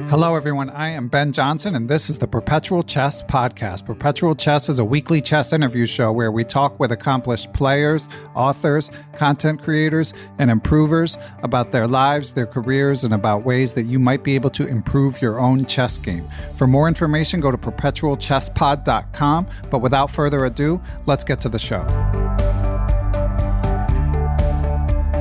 Hello, everyone. I am Ben Johnson, and this is the Perpetual Chess Podcast. Perpetual Chess is a weekly chess interview show where we talk with accomplished players, authors, content creators, and improvers about their lives, their careers, and about ways that you might be able to improve your own chess game. For more information, go to perpetualchesspod.com. But without further ado, let's get to the show.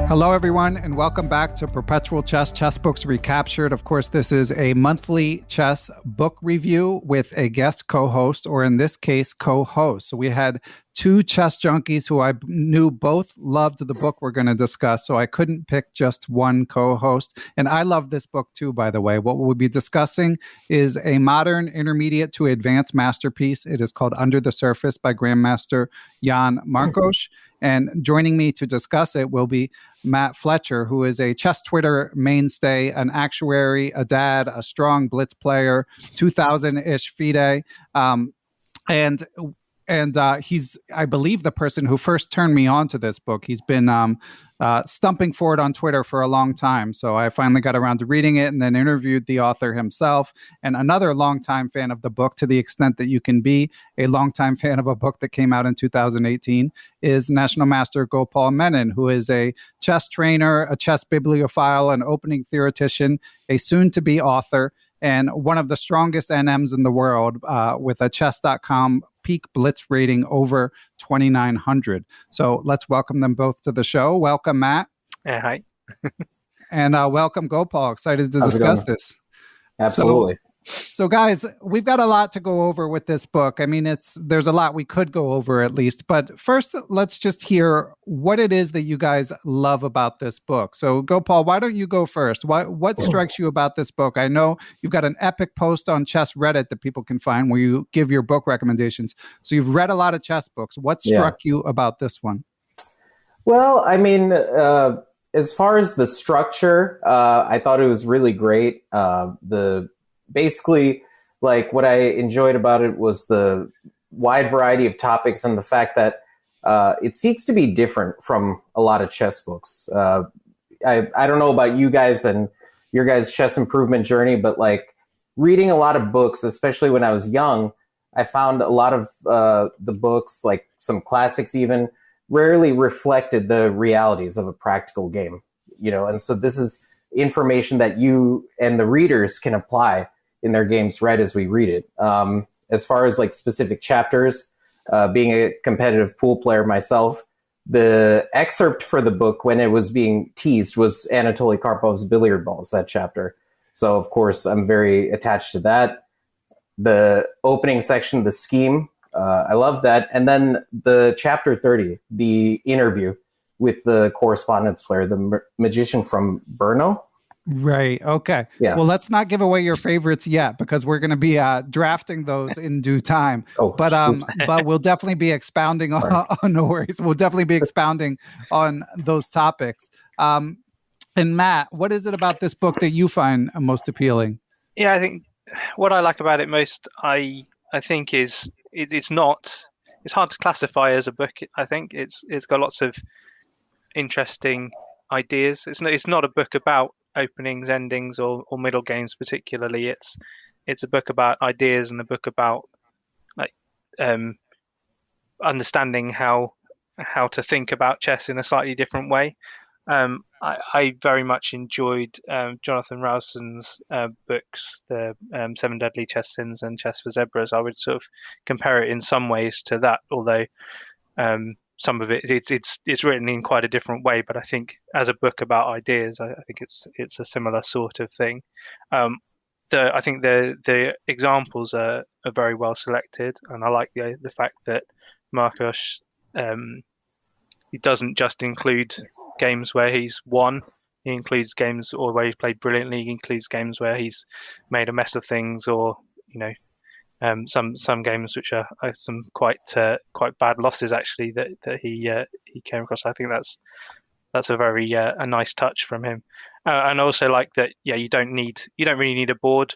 Hello, everyone, and welcome back to Perpetual Chess, Chess Books Recaptured. Of course, this is a monthly chess book review with a guest co-host, or in this case, co-host. So we had two chess junkies who I knew both loved the book we're going to discuss, so I couldn't pick just one co-host. And I love this book too, by the way. What we'll be discussing is a modern intermediate to advanced masterpiece. It is called Under the Surface by Grandmaster Jan Markos. And joining me to discuss it will be Matt Fletcher, who is a chess Twitter mainstay, an actuary, a dad, a strong blitz player, 2000-ish FIDE. And he's, I believe, the person who first turned me on to this book. He's been stumping for it on Twitter for a long time. So I finally got around to reading it and then interviewed the author himself. And another longtime fan of the book, to the extent that you can be a longtime fan of a book that came out in 2018, is National Master Gopal Menon, who is a chess trainer, a chess bibliophile, an opening theoretician, a soon-to-be author, and one of the strongest NMs in the world with a chess.com peak blitz rating over 2,900. So let's welcome them both to the show. Welcome, Matt. Hi. And welcome, Gopal. Excited to discuss this. Absolutely. So guys, we've got a lot to go over with this book. I mean, there's a lot we could go over at least. But first, let's just hear what it is that you guys love about this book. So Gopal, why don't you go first? What strikes you about this book? I know you've got an epic post on Chess Reddit that people can find where you give your book recommendations. So you've read a lot of chess books. What struck you about this one? Well, I mean, as far as the structure, I thought it was really great. Basically, like, what I enjoyed about it was the wide variety of topics and the fact that it seeks to be different from a lot of chess books. I don't know about you guys and your guys' chess improvement journey, but like reading a lot of books, especially when I was young, I found a lot of the books, like some classics even, rarely reflected the realities of a practical game, and so this is information that you and the readers can apply in their games right as we read it. As far as like specific chapters, being a competitive pool player myself, the excerpt for the book when it was being teased was Anatoly Karpov's Billiard Balls, that chapter. So of course I'm very attached to that. The opening section, the scheme, I love that. And then the chapter 30, the interview with the correspondence player, the magician from Brno. Right. Okay. Yeah. Well, let's not give away your favorites yet because we're going to be drafting those in due time. But we'll definitely be expounding on no worries. We'll definitely be expounding on those topics. And Matt, what is it about this book that you find most appealing? Yeah, I think what I like about it most, I think is it's hard to classify as a book. I think it's got lots of interesting ideas. It's not a book about openings, endings, or middle games particularly. It's a book about ideas and a book about like understanding how to think about chess in a slightly different way. I very much enjoyed Jonathan Rowson's books, the Seven Deadly Chess Sins and Chess for Zebras. I would sort of compare it in some ways to that, although some of it's written in quite a different way. But I think as a book about ideas, I think it's a similar sort of thing. I think the examples are very well selected, and I like the fact that Markos he doesn't just include games where he's won. He includes games or where he's played brilliantly. He includes games where he's made a mess of things, or some games which are some quite bad losses actually that he came across. I think that's a very a nice touch from him, and also like that. Yeah, you don't really need a board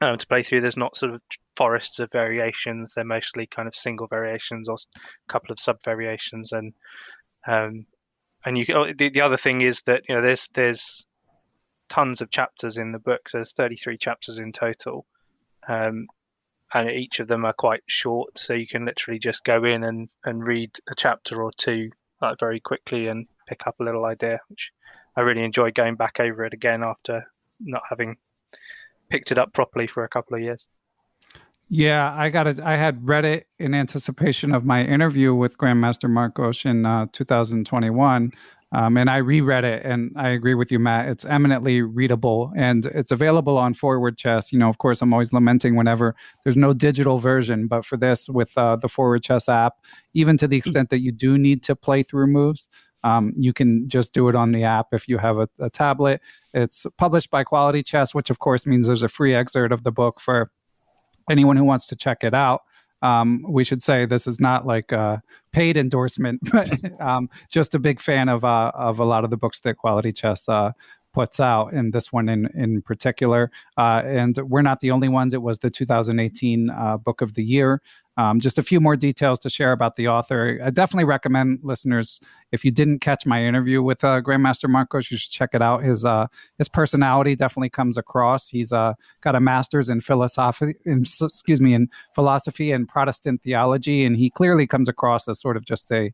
to play through. There's not sort of forests of variations. They're mostly kind of single variations or a couple of sub variations, and you the other thing is that there's tons of chapters in the book. There's 33 chapters in total, and each of them are quite short, so you can literally just go in and read a chapter or two like very quickly and pick up a little idea, which I really enjoy going back over it again after not having picked it up properly for a couple of years. Yeah, I had read it in anticipation of my interview with Grandmaster Markos in 2021. And I reread it, and I agree with you, Matt. It's eminently readable, and it's available on Forward Chess. Of course, I'm always lamenting whenever there's no digital version, but for this, with the Forward Chess app, even to the extent that you do need to play through moves, you can just do it on the app if you have a tablet. It's published by Quality Chess, which of course means there's a free excerpt of the book for anyone who wants to check it out. We should say this is not like a paid endorsement, but just a big fan of a lot of the books that Quality Chess puts out, and this one in particular. And we're not the only ones. It was the 2018 Book of the Year. Just a few more details to share about the author. I definitely recommend listeners, if you didn't catch my interview with Grandmaster Markos, you should check it out. His personality definitely comes across. He's got a master's in philosophy and Protestant theology, and he clearly comes across as sort of just a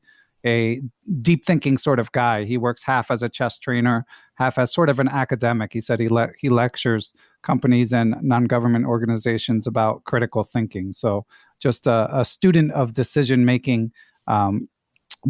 deep thinking sort of guy. He works half as a chess trainer, half as sort of an academic. He said he lectures companies and non-government organizations about critical thinking. So just a student of decision making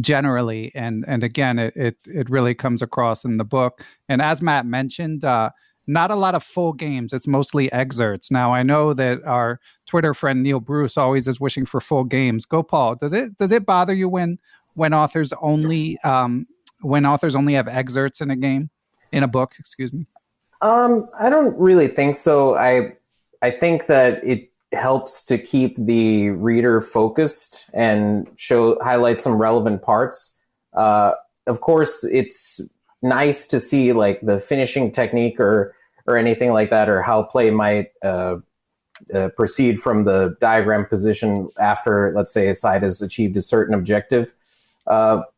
generally, and again, it really comes across in the book. And as Matt mentioned, not a lot of full games. It's mostly excerpts. Now, I know that our Twitter friend Neal Bruce always is wishing for full games. Gopal, does it bother you when authors only have excerpts in a book? Excuse me. I don't really think so. I think that it helps to keep the reader focused and highlight some relevant parts. Of course, it's nice to see like the finishing technique or anything like that, or how play might proceed from the diagram position after, let's say, a side has achieved a certain objective. But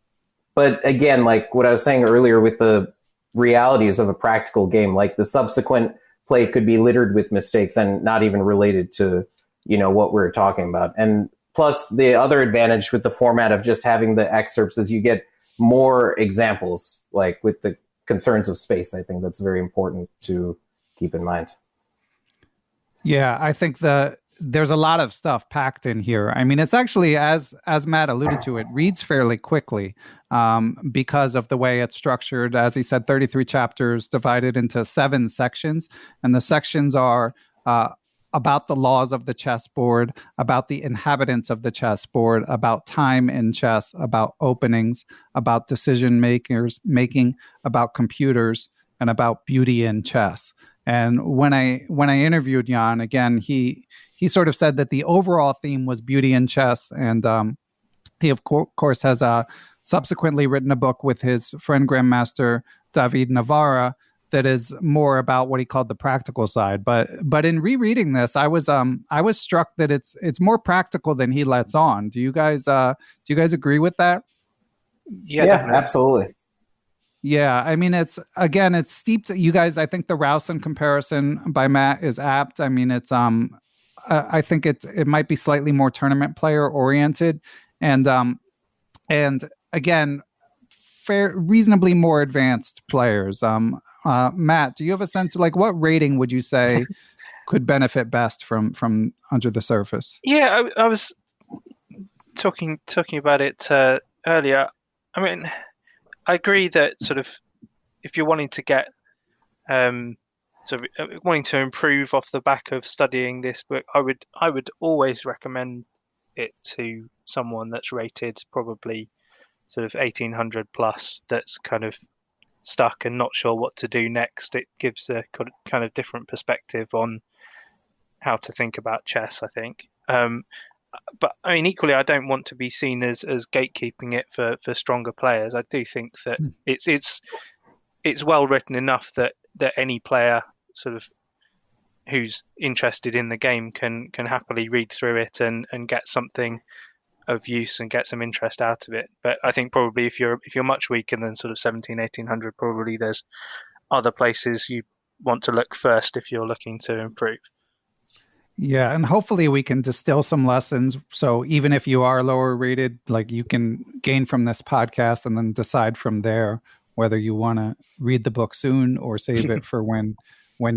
again, like what I was saying earlier with the realities of a practical game, like the subsequent play could be littered with mistakes and not even related to, what we're talking about. And plus the other advantage with the format of just having the excerpts is you get more examples, like with the concerns of space. I think that's very important to keep in mind. Yeah, I think there's a lot of stuff packed in here. I mean, it's actually, as Matt alluded to, it reads fairly quickly because of the way it's structured. As he said, 33 chapters divided into 7 sections, and the sections are about the laws of the chessboard, about the inhabitants of the chessboard, about time in chess, about openings, about decision making, about computers, and about beauty in chess. And when I interviewed Jan again, he sort of said that the overall theme was beauty in chess, and he of course has subsequently written a book with his friend Grandmaster David Navara that is more about what he called the practical side. But in rereading this, I was struck that it's more practical than he lets on. Do you guys agree with that? Yeah, absolutely. Yeah, I mean, it's steeped. You guys, I think the Rowson comparison by Matt is apt. I mean, it's I think it might be slightly more tournament player oriented, and again, reasonably more advanced players. Matt, do you have a sense of like what rating would you say could benefit best from Under the Surface? Yeah, I was talking about it earlier. I mean, I agree that sort of if you're wanting to get wanting to improve off the back of studying this book, I would always recommend it to someone that's rated probably sort of 1800 plus, that's kind of stuck and not sure what to do next. It gives a kind of different perspective on how to think about chess, I think. But I mean, equally, I don't want to be seen as gatekeeping it for stronger players. I do think that it's well written enough that any player sort of who's interested in the game can happily read through it and get something of use and get some interest out of it. But I think probably if you're much weaker than sort of 1800, probably there's other places you want to look first if you're looking to improve. Yeah, and hopefully we can distill some lessons. So even if you are lower rated, like you can gain from this podcast and then decide from there whether you want to read the book soon or save it for when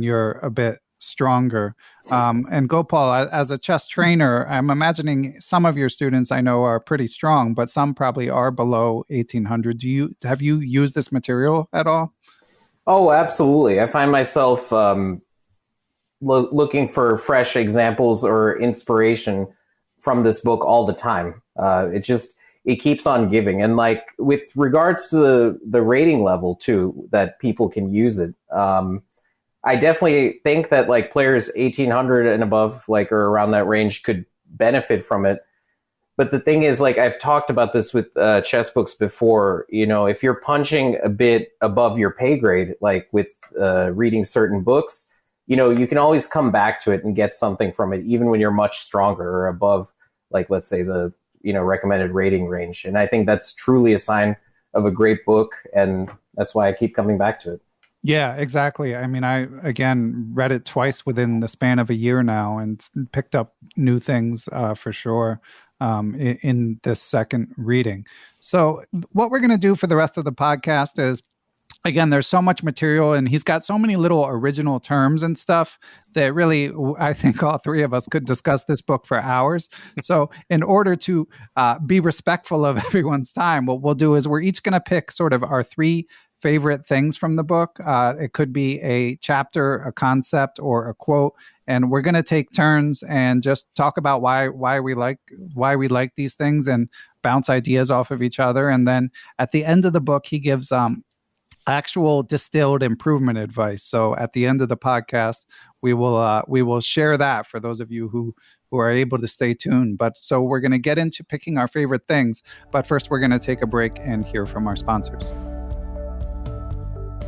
you're a bit stronger. And Gopal, as a chess trainer, I'm imagining some of your students I know are pretty strong, but some probably are below 1800. Have you used this material at all? Oh, absolutely. I find myself looking for fresh examples or inspiration from this book all the time. It keeps on giving. And like with regards to the rating level too, that people can use it. I definitely think that like players 1800 and above, like, or around that range could benefit from it. But the thing is, like, I've talked about this with chess books before, if you're punching a bit above your pay grade, like with reading certain books, you can always come back to it and get something from it, even when you're much stronger or above, like, let's say the, recommended rating range. And I think that's truly a sign of a great book. And that's why I keep coming back to it. Yeah, exactly. I mean, I, again, read it twice within the span of a year now and picked up new things for sure in this second reading. So what we're going to do for the rest of the podcast is, again, there's so much material and he's got so many little original terms and stuff that really, I think all three of us could discuss this book for hours. So in order to be respectful of everyone's time, what we'll do is we're each going to pick sort of our three favorite things from the book. It could be a chapter, a concept, or a quote. And we're going to take turns and just talk about why we like these things and bounce ideas off of each other. And then at the end of the book, he gives actual distilled improvement advice. So at the end of the podcast, we will share that for those of you who are able to stay tuned. But so we're going to get into picking our favorite things. But first, we're going to take a break and hear from our sponsors.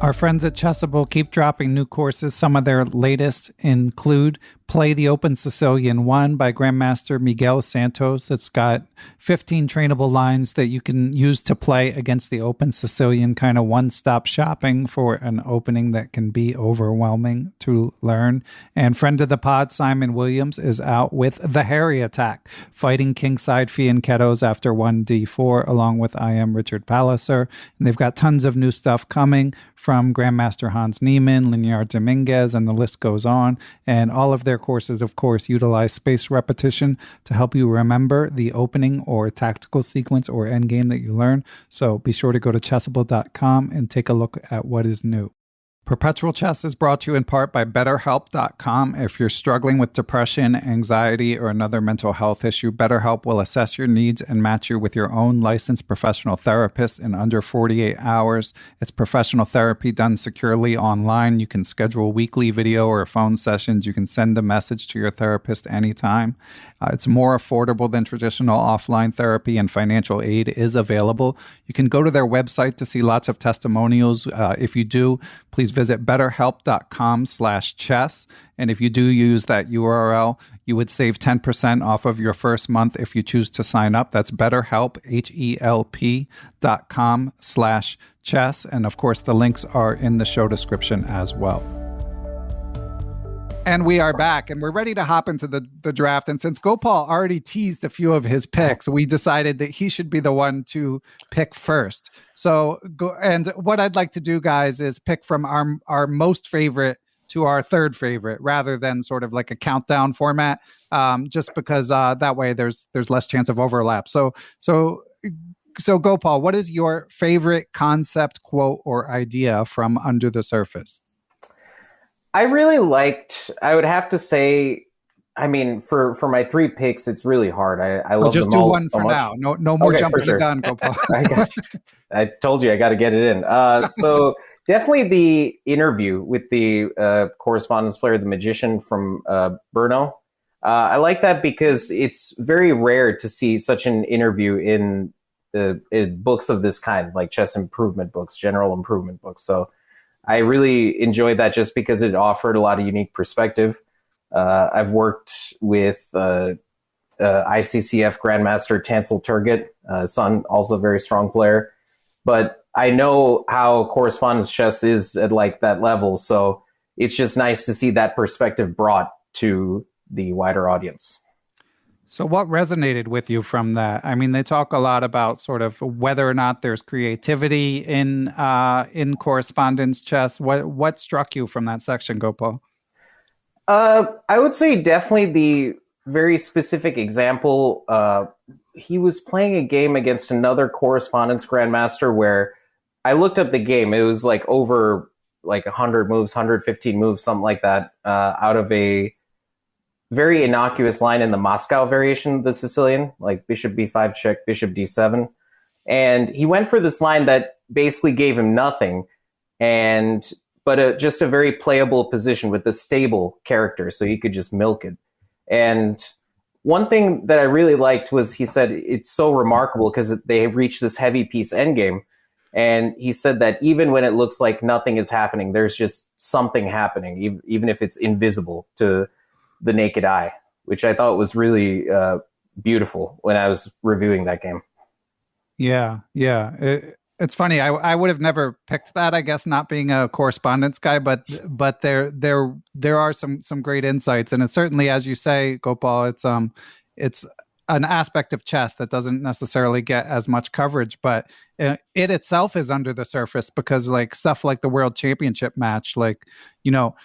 Our friends at Chessable keep dropping new courses. Some of their latest include Play the Open Sicilian 1 by Grandmaster Miguel Santos. That's got 15 trainable lines that you can use to play against the Open Sicilian, kind of one-stop shopping for an opening that can be overwhelming to learn. And friend of the pod, Simon Williams, is out with The Harry Attack, fighting kingside fianchettos after 1d4, along with I am Richard Palliser. And they've got tons of new stuff coming from Grandmaster Hans Niemann, Linear Dominguez, and the list goes on. And all of their courses, of course, utilize space repetition to help you remember the opening or tactical sequence or endgame that you learn. So be sure to go to chessable.com and take a look at what is new. Perpetual Chess is brought to you in part by BetterHelp.com. If you're struggling with depression, anxiety, or another mental health issue, BetterHelp will assess your needs and match you with your own licensed professional therapist in under 48 hours. It's professional therapy done securely online. You can schedule weekly video or phone sessions. You can send a message to your therapist anytime. It's more affordable than traditional offline therapy, and financial aid is available. You can go to their website to see lots of testimonials. If you do, please visit betterhelp.com/chess. And if you do use that URL, you would save 10% off of your first month if you choose to sign up. That's BetterHelp, HELP.com/chess. And of course, the links are in the show description as well. And we are back, and we're ready to hop into the draft. And since Gopal already teased a few of his picks, we decided that he should be the one to pick first. So, and what I'd like to do, guys, is pick from our most favorite to our third favorite, rather than sort of like a countdown format, just because that way there's less chance of overlap. So Gopal, what is your favorite concept, quote, or idea from Under the Surface? I really liked, I would have to say, I mean, for my three picks, it's really hard. I love just them all do one so for much. now. No more jumping the gun, Gopal. I told you I got to get it in. So definitely the interview with the correspondence player, the magician from Brno. I like that because it's very rare to see such an interview in books of this kind, like chess improvement books, general improvement books. So I really enjoyed that just because it offered a lot of unique perspective. I've worked with ICCF Grandmaster Tansel Turgut, son, also a very strong player. But I know how correspondence chess is at like that level. So it's just nice to see that perspective brought to the wider audience. So what resonated with you from that? I mean, they talk a lot about sort of whether or not there's creativity in correspondence chess. What struck you from that section, Gopal? I would say definitely the very specific example. He was playing a game against another correspondence grandmaster where I looked up the game. It was like over like 100 moves, 115 moves, something like that, out of a very innocuous line in the Moscow variation of the Sicilian, like bishop b5 check, bishop d7. And he went for this line that basically gave him nothing, but just a very playable position with a stable character, so he could just milk it. And one thing that I really liked was he said it's so remarkable because they have reached this heavy piece endgame. And he said that even when it looks like nothing is happening, there's just something happening, even if it's invisible to the naked eye, which I thought was really beautiful when I was reviewing that game. Yeah. It's funny. I would have never picked that, I guess, not being a correspondence guy, but there are some great insights, and it's certainly, as you say, Gopal, it's an aspect of chess that doesn't necessarily get as much coverage, but it itself is under the surface because like stuff like the World Championship match, like,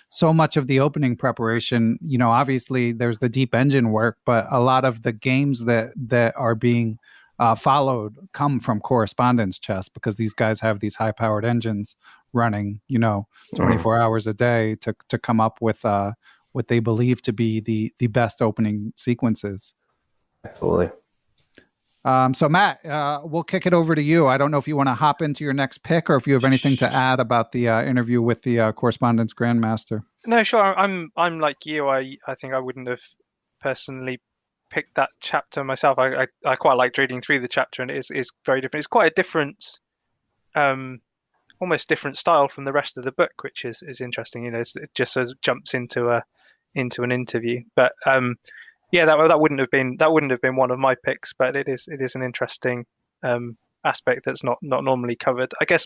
so much of the opening preparation, obviously there's the deep engine work, but a lot of the games that are being followed come from correspondence chess because these guys have these high powered engines running, 24 hours a day to come up with what they believe to be the best opening sequences. Absolutely. So Matt, we'll kick it over to you. I don't know if you want to hop into your next pick or if you have anything to add about the interview with the correspondence grandmaster. No, sure. I'm like you. I think I wouldn't have personally picked that chapter myself. I quite liked reading through the chapter, and it is very different. It's quite a different, almost different style from the rest of the book, which is interesting. It just sort of jumps into an interview, but yeah, that wouldn't have been one of my picks, but it is an interesting aspect that's not normally covered. I guess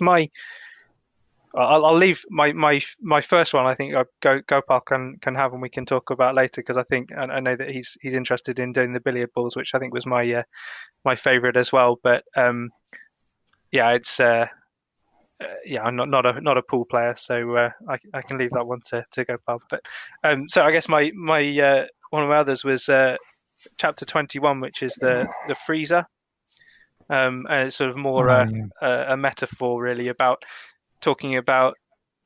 I'll leave my first one. I think Gopal can have, and we can talk about later, because I know that he's interested in doing the billiard balls, which I think was my favorite as well. But yeah, it's I'm not a pool player, so I can leave that one to Gopal. But so I guess my one of my others was chapter 21, which is the freezer, and it's sort of more a metaphor really about talking about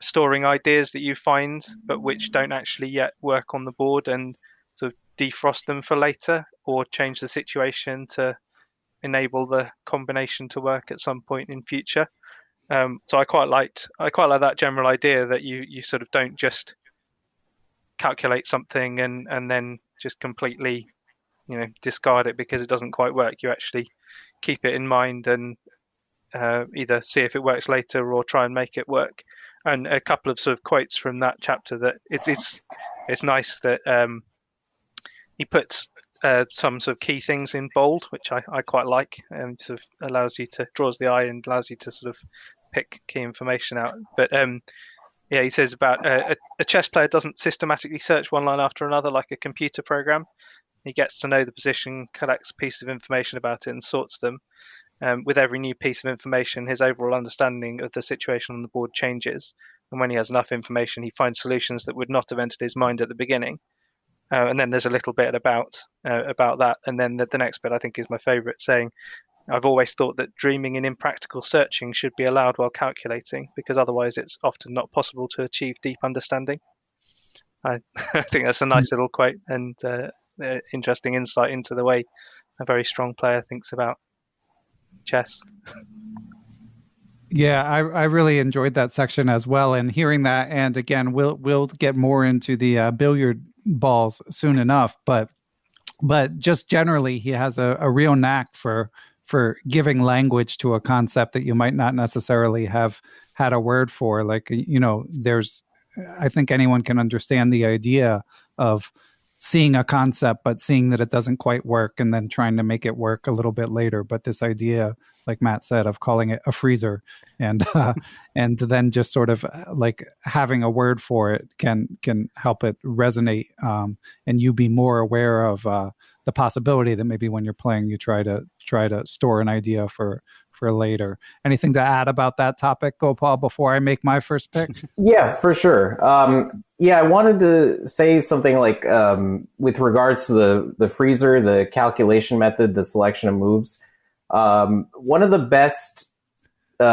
storing ideas that you find but which don't actually yet work on the board, and sort of defrost them for later or change the situation to enable the combination to work at some point in future. So I quite like that general idea that you sort of don't just calculate something and then just completely discard it because it doesn't quite work. You actually keep it in mind and either see if it works later or try and make it work. And a couple of sort of quotes from that chapter that it's nice that he puts some sort of key things in bold, which I quite like, and sort of draws the eye and allows you to sort of pick key information out. But yeah, he says about a chess player doesn't systematically search one line after another like a computer program. He gets to know the position, collects pieces of information about it, and sorts them. With every new piece of information, his overall understanding of the situation on the board changes. And when he has enough information, he finds solutions that would not have entered his mind at the beginning. And then there's a little bit about that. And then the next bit I think is my favorite, saying, I've always thought that dreaming and impractical searching should be allowed while calculating, because otherwise it's often not possible to achieve deep understanding. I think that's a nice little quote and interesting insight into the way a very strong player thinks about chess. Yeah, I really enjoyed that section as well, and hearing that. And again, we'll get more into the billiard balls soon enough, but just generally, he has a real knack for giving language to a concept that you might not necessarily have had a word for. Like, I think anyone can understand the idea of seeing a concept, but seeing that it doesn't quite work and then trying to make it work a little bit later. But this idea, like Matt said, of calling it a freezer and then just sort of like having a word for it can help it resonate, and you be more aware of the possibility that maybe when you're playing, you try to store an idea for later. Anything to add about that topic, Gopal, before I make my first pick? Yeah, for sure. I wanted to say something like with regards to the freezer, the calculation method, the selection of moves. One of the best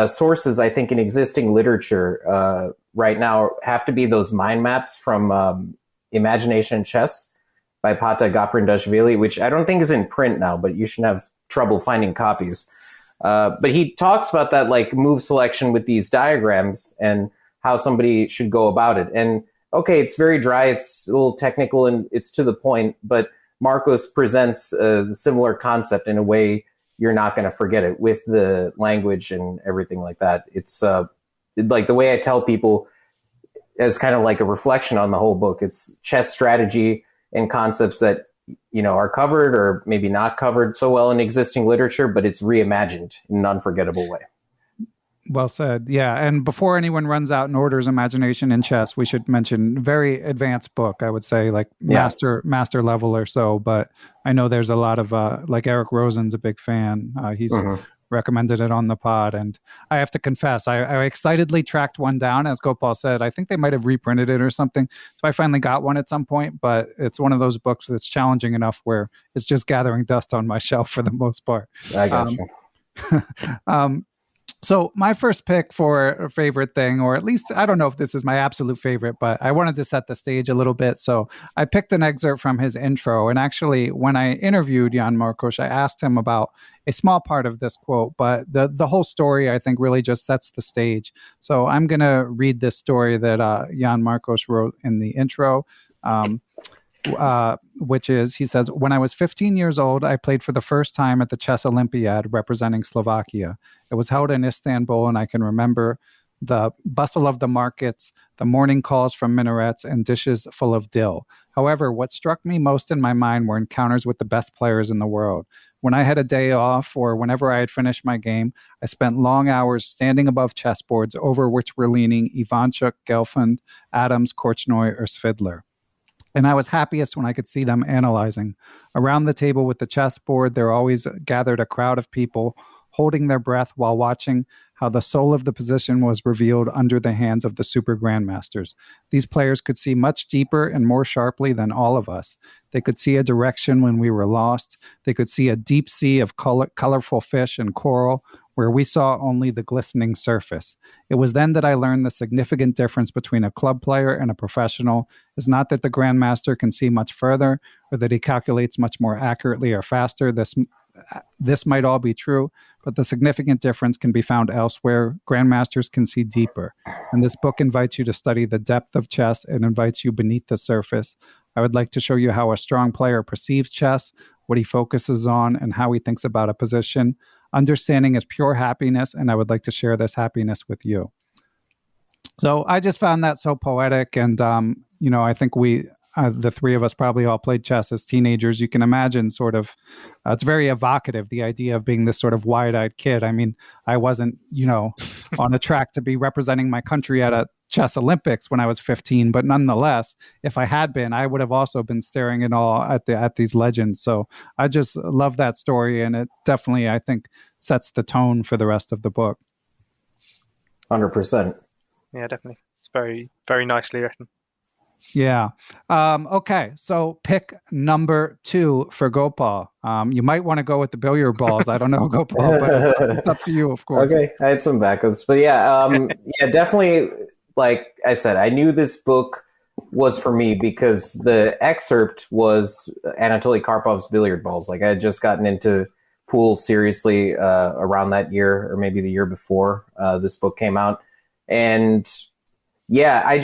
sources, I think, in existing literature right now have to be those mind maps from Imagination and Chess by Pata Gaprindashvili, which I don't think is in print now, but you shouldn't have trouble finding copies. But he talks about that like move selection with these diagrams and how somebody should go about it. And okay, it's very dry, it's a little technical, and it's to the point, but Markos presents a similar concept in a way you're not going to forget it with the language and everything like that. It's like the way I tell people as kind of like a reflection on the whole book. It's chess strategy and concepts that are covered or maybe not covered so well in existing literature, but it's reimagined in an unforgettable way. Well said. Yeah. And before anyone runs out and orders Imagination in Chess, we should mention very advanced book, I would say, like master level or so. But I know there's a lot of like Eric Rosen's a big fan. He's recommended it on the pod. And I have to confess, I excitedly tracked one down. As Gopal said, I think they might have reprinted it or something. So I finally got one at some point, but it's one of those books that's challenging enough where it's just gathering dust on my shelf for the most part. I got you. So my first pick for a favorite thing, or at least I don't know if this is my absolute favorite, but I wanted to set the stage a little bit. So I picked an excerpt from his intro. And actually, when I interviewed Jan Markos, I asked him about a small part of this quote, but the whole story, I think, really just sets the stage. So I'm going to read this story that Jan Markos wrote in the intro. Which is, he says, when I was 15 years old, I played for the first time at the Chess Olympiad representing Slovakia. It was held in Istanbul, and I can remember the bustle of the markets, the morning calls from minarets, and dishes full of dill. However, what struck me most in my mind were encounters with the best players in the world. When I had a day off or whenever I had finished my game, I spent long hours standing above chessboards over which were leaning Ivanchuk, Gelfand, Adams, Korchnoi, or Svidler. And I was happiest when I could see them analyzing. Around the table with the chessboard, there always gathered a crowd of people holding their breath while watching how the soul of the position was revealed under the hands of the super grandmasters. These players could see much deeper and more sharply than all of us. They could see a direction when we were lost. They could see a deep sea of colorful fish and coral where we saw only the glistening surface. It was then that I learned the significant difference between a club player and a professional is not that the grandmaster can see much further or that he calculates much more accurately or faster. This might all be true, but the significant difference can be found elsewhere. Grandmasters can see deeper. And this book invites you to study the depth of chess and invites you beneath the surface. I would like to show you how a strong player perceives chess, what he focuses on, and how he thinks about a position. Understanding is pure happiness, and I would like to share this happiness with you. So I just found that so poetic, and I think the three of us probably all played chess as teenagers. You can imagine sort of, it's very evocative, the idea of being this sort of wide-eyed kid. I mean, I wasn't, on a track to be representing my country at a chess Olympics when I was 15, but nonetheless, if I had been, I would have also been staring in awe at these legends. So I just love that story, and it definitely, I think, sets the tone for the rest of the book. 100%. Yeah, definitely. It's very, very nicely written. Yeah. Okay. So pick number 2 for Gopal. You might want to go with the billiard balls. I don't know, Gopal, but it's up to you, of course. Okay. I had some backups, but yeah, definitely. Like I said, I knew this book was for me because the excerpt was Anatoly Karpov's Billiard Balls. Like I had just gotten into pool seriously around that year, or maybe the year before this book came out. And yeah,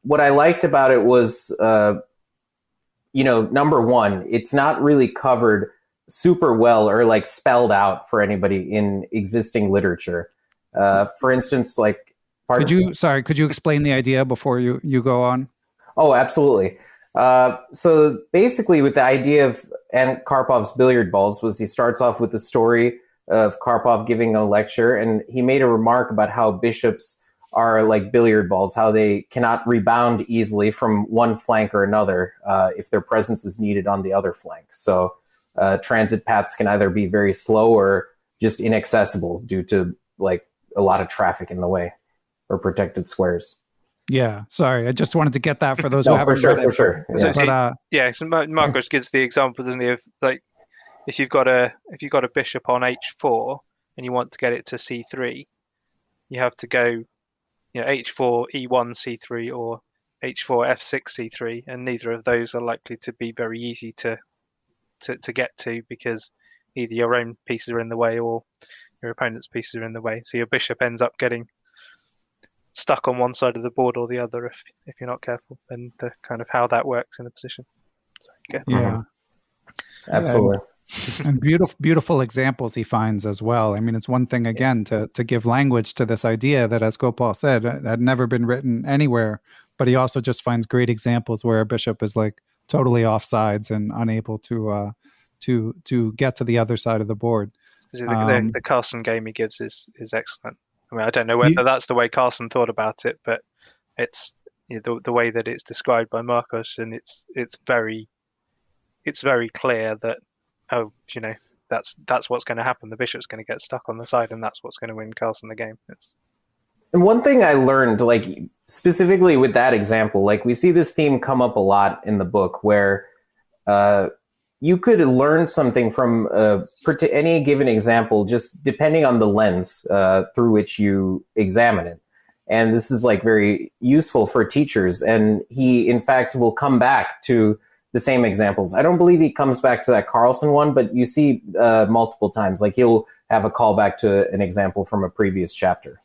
what I liked about it was, number one, it's not really covered super well or like spelled out for anybody in existing literature. For instance, like, could you explain the idea before you go on? Oh, absolutely. So basically, with the idea of Karpov's billiard balls, was he starts off with the story of Karpov giving a lecture, and he made a remark about how bishops are like billiard balls, how they cannot rebound easily from one flank or another if their presence is needed on the other flank. So transit paths can either be very slow or just inaccessible due to like a lot of traffic in the way or protected squares. Yeah, sorry. I just wanted to get that for those who No, haven't for sure, read for it. sure. So, Yeah. so Markos gives the example, doesn't he, of like if you've got a bishop on h4 and you want to get it to c3, you have to go, h4 e1 c3 or h4 f6 c3, and neither of those are likely to be very easy to get to because either your own pieces are in the way or your opponent's pieces are in the way. So your bishop ends up getting stuck on one side of the board or the other if you're not careful, and the kind of how that works in a position. Yeah. Mm-hmm. Absolutely. And beautiful examples he finds as well. I mean, it's one thing again to give language to this idea that, as Gopal said, had never been written anywhere, but he also just finds great examples where a bishop is like totally offsides and unable to get to the other side of the board. The Carson game he gives is excellent. I mean, I don't know whether that's the way Carson thought about it, but it's the way that it's described by Markos, and it's very clear that that's what's going to happen. The bishop's going to get stuck on the side, and that's what's going to win Carson the game. And one thing I learned, like specifically with that example, like we see this theme come up a lot in the book where you could learn something from any given example, just depending on the lens through which you examine it. And this is like very useful for teachers. And he, in fact, will come back to the same examples. I don't believe he comes back to that Carlsen one, but you see multiple times, like he'll have a callback to an example from a previous chapter,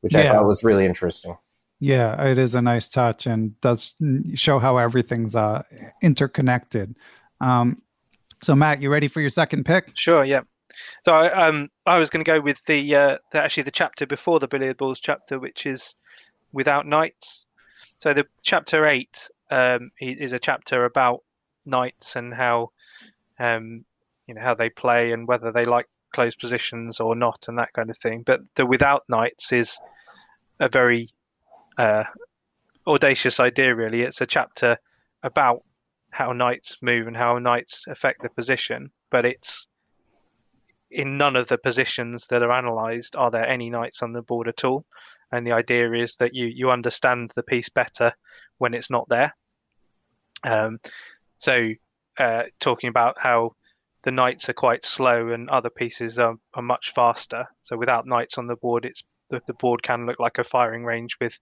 which I thought was really interesting. Yeah, it is a nice touch and does show how everything's interconnected. So Matt, you ready for your second pick? Sure, yeah. So I was going to go with the chapter before the billiard balls chapter, which is Without Knights. So the chapter 8 is a chapter about knights and how how they play and whether they like closed positions or not and that kind of thing. But the Without Knights is a very audacious idea, really. It's a chapter about how knights move and how knights affect the position, but it's in none of the positions that are analysed are there any knights on the board at all. And the idea is that you understand the piece better when it's not there. Talking about how the knights are quite slow and other pieces are much faster. So without knights on the board, the board can look like a firing range with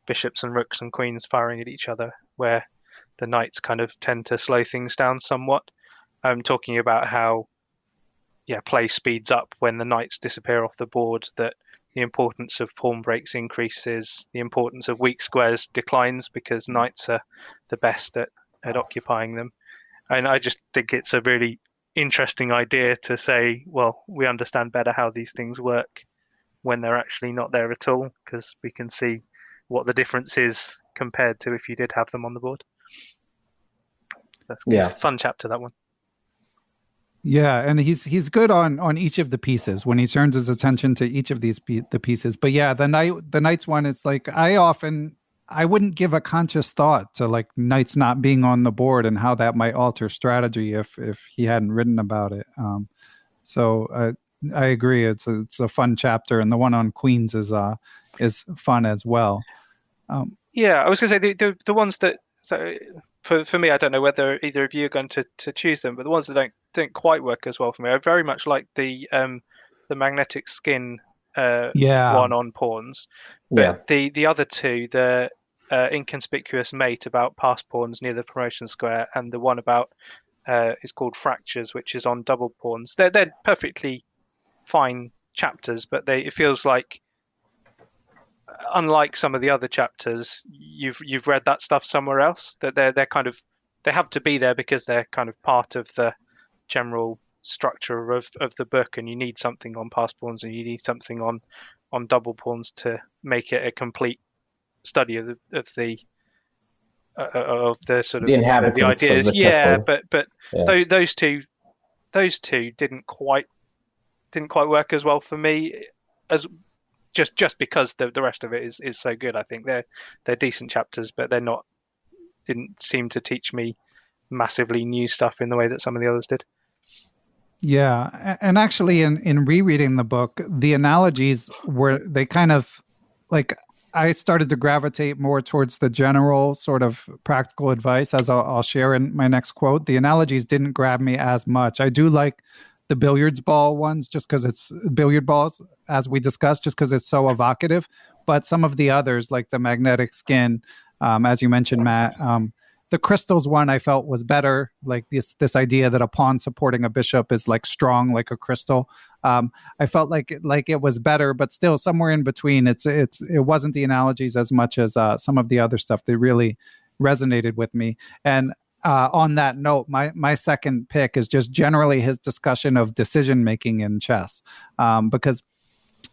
bishops and rooks and queens firing at each other, where the knights kind of tend to slow things down somewhat. Talking about how play speeds up when the knights disappear off the board, that the importance of pawn breaks increases, the importance of weak squares declines because knights are the best at occupying them. And I just think it's a really interesting idea to say, well, we understand better how these things work when they're actually not there at all, because we can see what the difference is compared to if you did have them on the board. It's a fun chapter, that one. Yeah, and he's good on each of the pieces when he turns his attention to each of the pieces. But yeah, the knights one, it's like I wouldn't give a conscious thought to like knights not being on the board and how that might alter strategy if he hadn't written about it. So I agree. It's a fun chapter, and the one on queens is fun as well. I was going to say the ones that. So for me, I don't know whether either of you are going to choose them, but the ones that don't quite work as well for me, I very much like the magnetic skin one on pawns. But the other two, the inconspicuous mate about pass pawns near the promotion square, and the one about is called fractures, which is on double pawns. They're perfectly fine chapters, but it feels like, unlike some of the other chapters, you've read that stuff somewhere else. That they're kind of, they have to be there because they're kind of part of the general structure of the book, and you need something on pass pawns and you need something on double pawns to make it a complete study of the of the sort of the inhabitants the idea. of the Yeah, chessboard. but Yeah. those two didn't quite work as well for me as just because the rest of it is so good. I think they're decent chapters, but didn't seem to teach me massively new stuff in the way that some of the others did. Yeah, and actually, in rereading the book, the analogies they kind of like. I started to gravitate more towards the general sort of practical advice, as I'll share in my next quote. The analogies didn't grab me as much. I do like the billiards ball ones, just because it's billiard balls, as we discussed, just because it's so evocative. But some of the others, like the magnetic skin, as you mentioned, Matt. The crystals one I felt was better, like this idea that a pawn supporting a bishop is like strong like a crystal. I felt like it was better, but still somewhere in between. It wasn't the analogies as much as some of the other stuff that really resonated with me. And on that note, my second pick is just generally his discussion of decision making in chess, because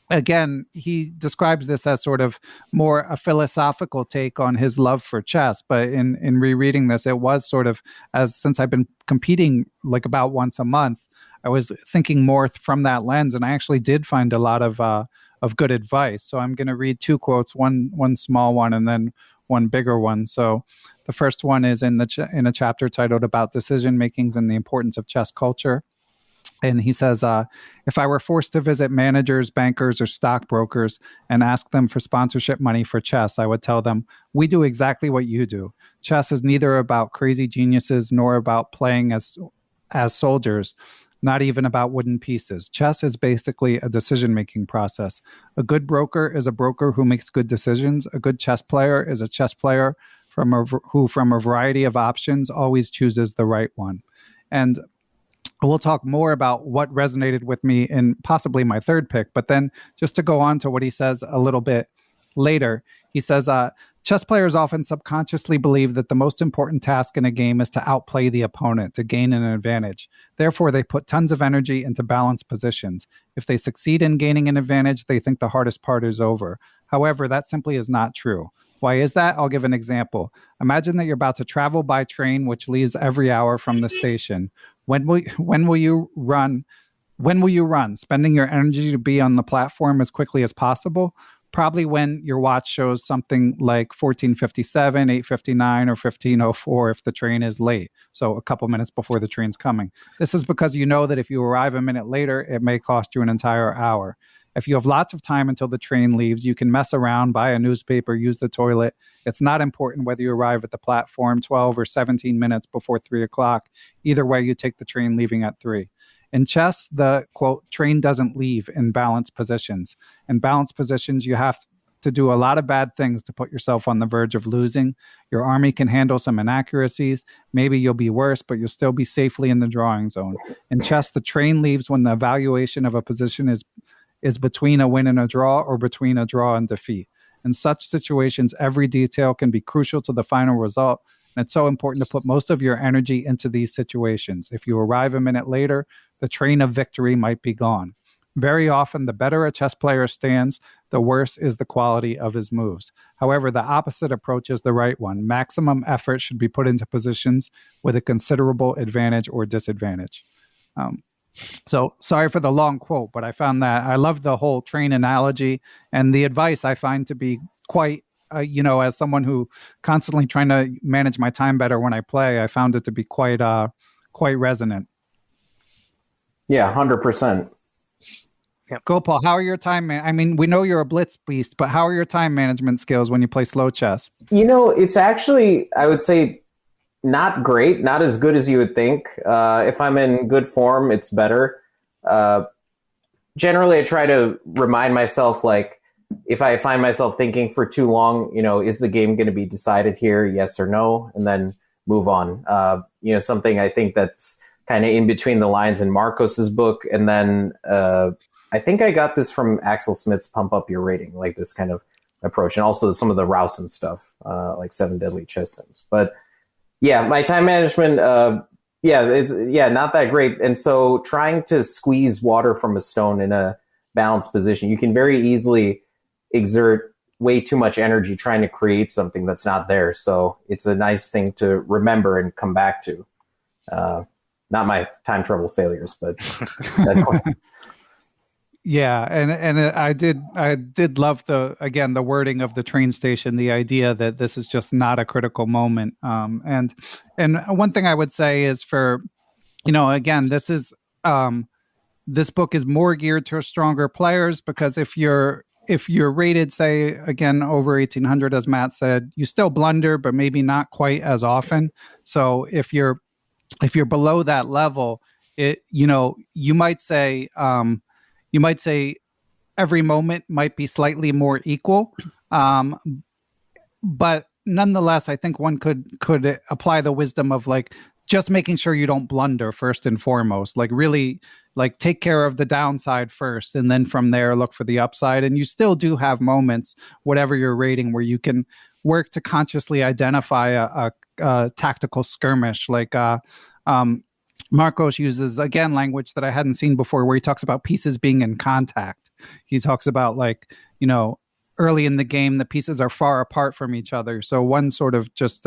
again, he describes this as sort of more a philosophical take on his love for chess. But in rereading this, it was sort of, since I've been competing like about once a month, I was thinking more from that lens, and I actually did find a lot of good advice. So I'm going to read two quotes, one small one and then one bigger one. So the first one is in a chapter titled "About Decision Makings and the Importance of Chess Culture." And he says, if I were forced to visit managers, bankers, or stockbrokers and ask them for sponsorship money for chess, I would tell them, we do exactly what you do. Chess is neither about crazy geniuses nor about playing as soldiers, not even about wooden pieces. Chess is basically a decision-making process. A good broker is a broker who makes good decisions. A good chess player is a chess player who from a variety of options always chooses the right one. And we'll talk more about what resonated with me in possibly my third pick. But then just to go on to what he says a little bit later, he says, chess players often subconsciously believe that the most important task in a game is to outplay the opponent, to gain an advantage. Therefore, they put tons of energy into balanced positions. If they succeed in gaining an advantage, they think the hardest part is over. However, that simply is not true. Why is that? I'll give an example. Imagine that you're about to travel by train, which leaves every hour from the station. When will you run? When will you run? Spending your energy to be on the platform as quickly as possible? Probably when your watch shows something like 14:57, 8:59, or 15:04 if the train is late. So a couple minutes before the train's coming. This is because you know that if you arrive a minute later, it may cost you an entire hour. If you have lots of time until the train leaves, you can mess around, buy a newspaper, use the toilet. It's not important whether you arrive at the platform 12 or 17 minutes before 3 o'clock. Either way, you take the train leaving at 3. In chess, the, quote, train doesn't leave in balanced positions. In balanced positions, you have to do a lot of bad things to put yourself on the verge of losing. Your army can handle some inaccuracies. Maybe you'll be worse, but you'll still be safely in the drawing zone. In chess, the train leaves when the evaluation of a position is between a win and a draw or between a draw and defeat. In such situations, every detail can be crucial to the final result, and it's so important to put most of your energy into these situations. If you arrive a minute later, the train of victory might be gone. Very often, the better a chess player stands, the worse is the quality of his moves. However, the opposite approach is the right one. Maximum effort should be put into positions with a considerable advantage or disadvantage. So sorry for the long quote, but I found that I love the whole train analogy, and the advice I find to be quite, as someone who constantly trying to manage my time better when I play, I found it to be quite resonant. Yeah, 100%. Yep. Gopal, how are your time? I mean, we know you're a blitz beast, but how are your time management skills when you play slow chess? It's actually, I would say, not great, not as good as you would think. If I'm in good form, it's better. Generally, I try to remind myself, like, if I find myself thinking for too long, is the game going to be decided here, yes or no, and then move on. Something I think that's kind of in between the lines in Markos's book, and then I think I got this from Axel Smith's Pump Up Your Rating, like this kind of approach, and also some of the Rowson stuff, like 7 Deadly Chess Sins. But yeah, my time management, it's not that great. And so trying to squeeze water from a stone in a balanced position, you can very easily exert way too much energy trying to create something that's not there. So it's a nice thing to remember and come back to. Not my time trouble failures, but yeah, and I did love the wording of the train station, the idea that this is just not a critical moment. And one thing I would say is for, again, this book is more geared to stronger players, because if you're rated, say, again, over 1800, as Matt said, you still blunder, but maybe not quite as often. So if you're below that level, you might say every moment might be slightly more equal. But nonetheless, I think one could apply the wisdom of like just making sure you don't blunder first and foremost, like really like take care of the downside first, and then from there look for the upside. And you still do have moments, whatever you're rating, where you can work to consciously identify a tactical skirmish. Like Markos uses, again, language that I hadn't seen before, where he talks about pieces being in contact. He talks about like, early in the game, the pieces are far apart from each other. So one sort of just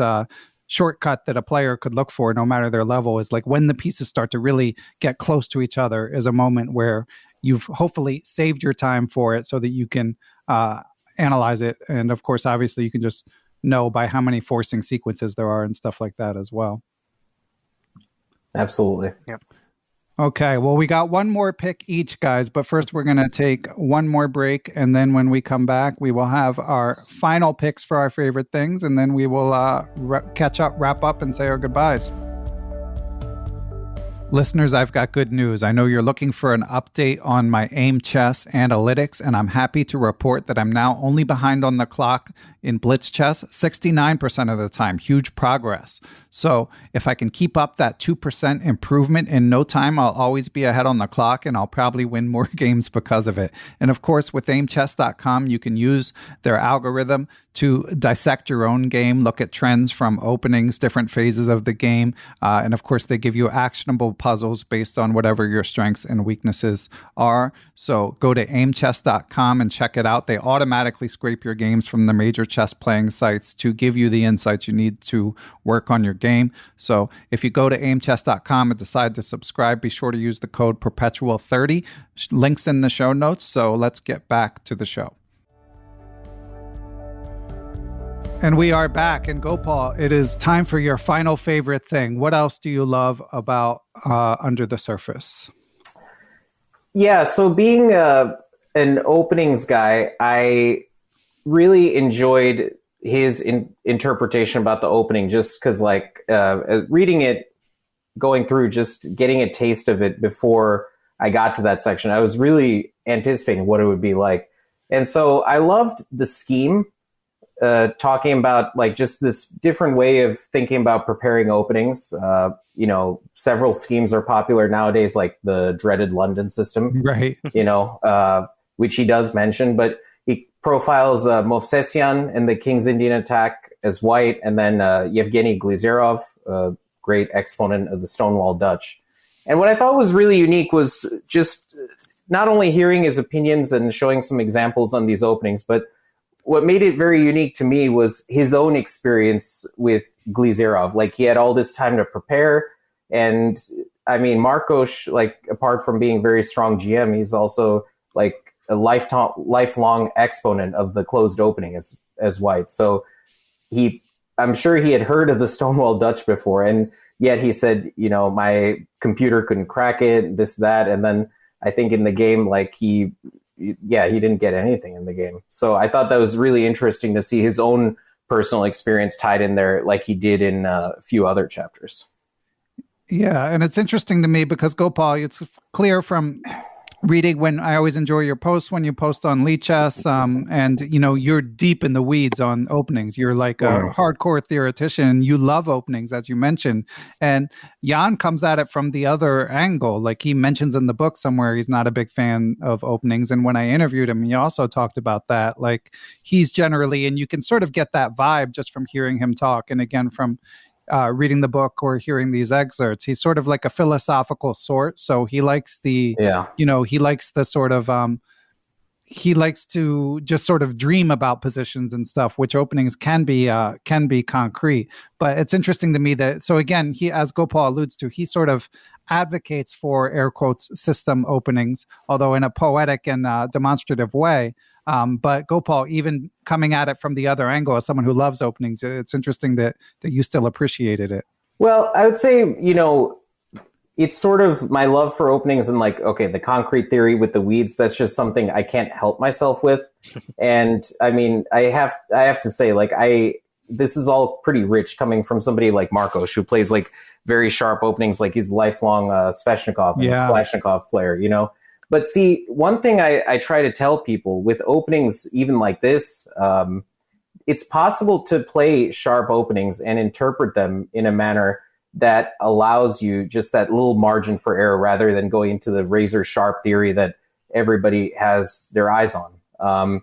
shortcut that a player could look for, no matter their level, is like when the pieces start to really get close to each other is a moment where you've hopefully saved your time for it so that you can analyze it. And of course, obviously, you can just know by how many forcing sequences there are and stuff like that as well. Absolutely. Yep. Okay, well, we got one more pick each, guys, but first we're going to take one more break, and then when we come back, we will have our final picks for our favorite things, and then we will wrap up, and say our goodbyes. Listeners, I've got good news. I know you're looking for an update on my Aimchess analytics, and I'm happy to report that I'm now only behind on the clock in Blitz Chess 69% of the time. Huge progress. So if I can keep up that 2% improvement in no time, I'll always be ahead on the clock, and I'll probably win more games because of it. And of course, with Aimchess.com, you can use their algorithm to dissect your own game, look at trends from openings, different phases of the game. And of course, they give you actionable puzzles based on whatever your strengths and weaknesses are. So go to aimchess.com and check it out. They automatically scrape your games from the major chess playing sites to give you the insights you need to work on your game. So if you go to aimchess.com and decide to subscribe, be sure to use the code Perpetual30. Links in the show notes. So let's get back to the show. And we are back. And Gopal, it is time for your final favorite thing. What else do you love about Under the Surface? Yeah, so being an openings guy, I really enjoyed his interpretation about the opening, just because reading it, going through, just getting a taste of it before I got to that section, I was really anticipating what it would be like. And so I loved the scheme, talking about like just this different way of thinking about preparing openings. Several schemes are popular nowadays, like the dreaded London system, right? Which he does mention, but he profiles Movsesian and the King's Indian attack as white, and then Yevgeny Glizerov, a great exponent of the Stonewall Dutch. And what I thought was really unique was just not only hearing his opinions and showing some examples on these openings, but what made it very unique to me was his own experience with Glizerov. Like, he had all this time to prepare. And I mean, Markos, like, apart from being a very strong GM, he's also like a lifelong exponent of the closed opening as white. So I'm sure he had heard of the Stonewall Dutch before, and yet he said, my computer couldn't crack it, this, that. And then I think in the game, like, he didn't get anything in the game. So I thought that was really interesting to see his own personal experience tied in there, like he did in a few other chapters. Yeah, and it's interesting to me because, Gopal, it's clear from reading, when I always enjoy your posts when you post on Lichess, and you're deep in the weeds on openings. You're like a hardcore theoretician. You love openings, as you mentioned, and Jan comes at it from the other angle. Like, he mentions in the book somewhere he's not a big fan of openings, and when I interviewed him, he also talked about that. Like, he's generally, and you can sort of get that vibe just from hearing him talk, and again from reading the book or hearing these excerpts, he's sort of like a philosophical sort. So he likes he likes the sort of he likes to just sort of dream about positions and stuff, which openings can be concrete. But it's interesting to me that, so again, he, as Gopal alludes to, he sort of advocates for air quotes system openings, although in a poetic and demonstrative way. But Gopal, even coming at it from the other angle as someone who loves openings, it's interesting that you still appreciated it. Well, I would say, it's sort of my love for openings and like, okay, the concrete theory with the weeds, that's just something I can't help myself with. And I mean, I have to say, like, this is all pretty rich coming from somebody like Markos, who plays like very sharp openings, like he's a lifelong Sveshnikov and Kalashnikov player, But see, one thing I try to tell people with openings even like this, it's possible to play sharp openings and interpret them in a manner that allows you just that little margin for error rather than going into the razor sharp theory that everybody has their eyes on.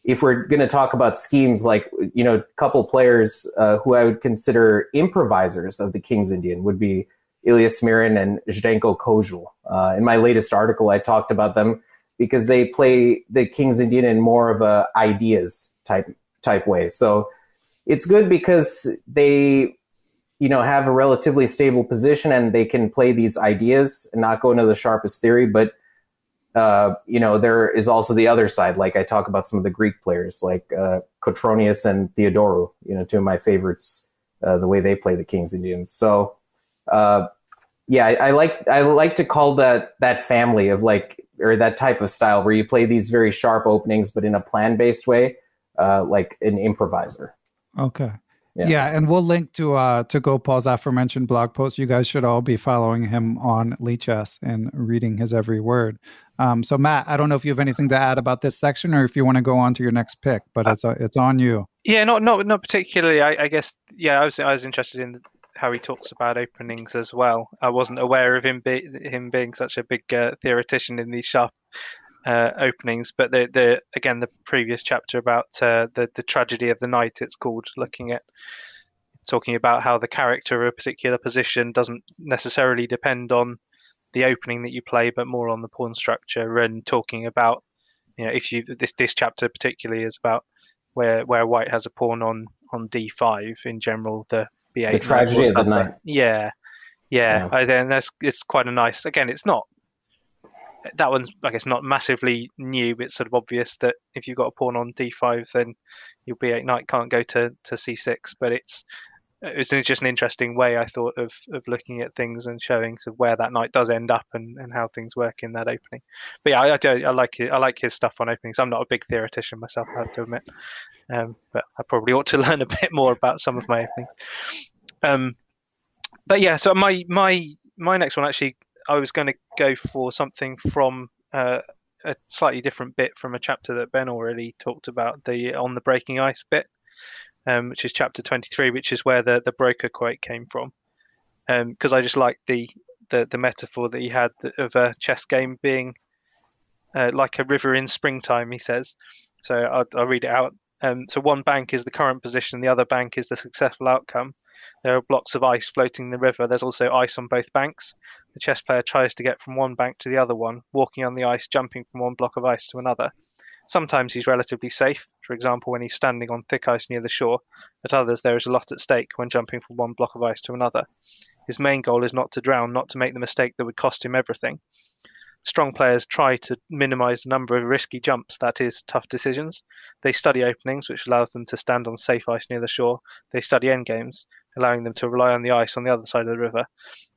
If we're going to talk about schemes, like, a couple players who I would consider improvisers of the King's Indian would be Ilya Smirin and Zdenko Kozul. In my latest article, I talked about them because they play the King's Indian in more of a ideas type way. So it's good because they have a relatively stable position and they can play these ideas and not go into the sharpest theory. But, there is also the other side. Like I talk about some of the Greek players like Kotronius and Theodorou, two of my favorites, the way they play the King's Indians. So, I like to call that family of or that type of style where you play these very sharp openings, but in a plan-based way, like an improviser. Okay. Yeah, and we'll link to Gopal's aforementioned blog post. You guys should all be following him on Lichess and reading his every word. So Matt, I don't know if you have anything to add about this section or if you want to go on to your next pick, but it's on you. Yeah, not particularly. I guess I was interested in how he talks about openings as well. I wasn't aware of him being such a big theoretician in these sharp openings, but the previous chapter about the tragedy of the night, it's called, talking about how the character of a particular position doesn't necessarily depend on the opening that you play, but more on the pawn structure, and talking about if you this chapter particularly is about where white has a pawn on d5 in general, the b8, the tragedy of the night. Yeah. Then it's quite a nice. Again, it's not. That one's, I guess, not massively new. It's sort of obvious that if you've got a pawn on d5, then your b8 knight can't go to c6. But it's just an interesting way, I thought, of looking at things and showing sort of where that knight does end up and how things work in that opening. But yeah, I like it. I like his stuff on openings. I'm not a big theoretician myself, I have to admit, but I probably ought to learn a bit more about some of my openings. But yeah, so my next one, actually, I was going to go for something from a slightly different bit from a chapter that Ben already talked about, on the breaking ice bit, which is chapter 23, which is where the broker quote came from. Because I just like the metaphor that he had of a chess game being like a river in springtime, he says. So I'll read it out. So one bank is the current position, the other bank is the successful outcome. There are blocks of ice floating in the river. There's also ice on both banks. The chess player tries to get from one bank to the other one, walking on the ice, jumping from one block of ice to another. Sometimes he's relatively safe, for example, when he's standing on thick ice near the shore. At others, there is a lot at stake when jumping from one block of ice to another. His main goal is not to drown, not to make the mistake that would cost him everything. Strong players try to minimize the number of risky jumps, that is, tough decisions. They study openings, which allows them to stand on safe ice near the shore. They study endgames, allowing them to rely on the ice on the other side of the river.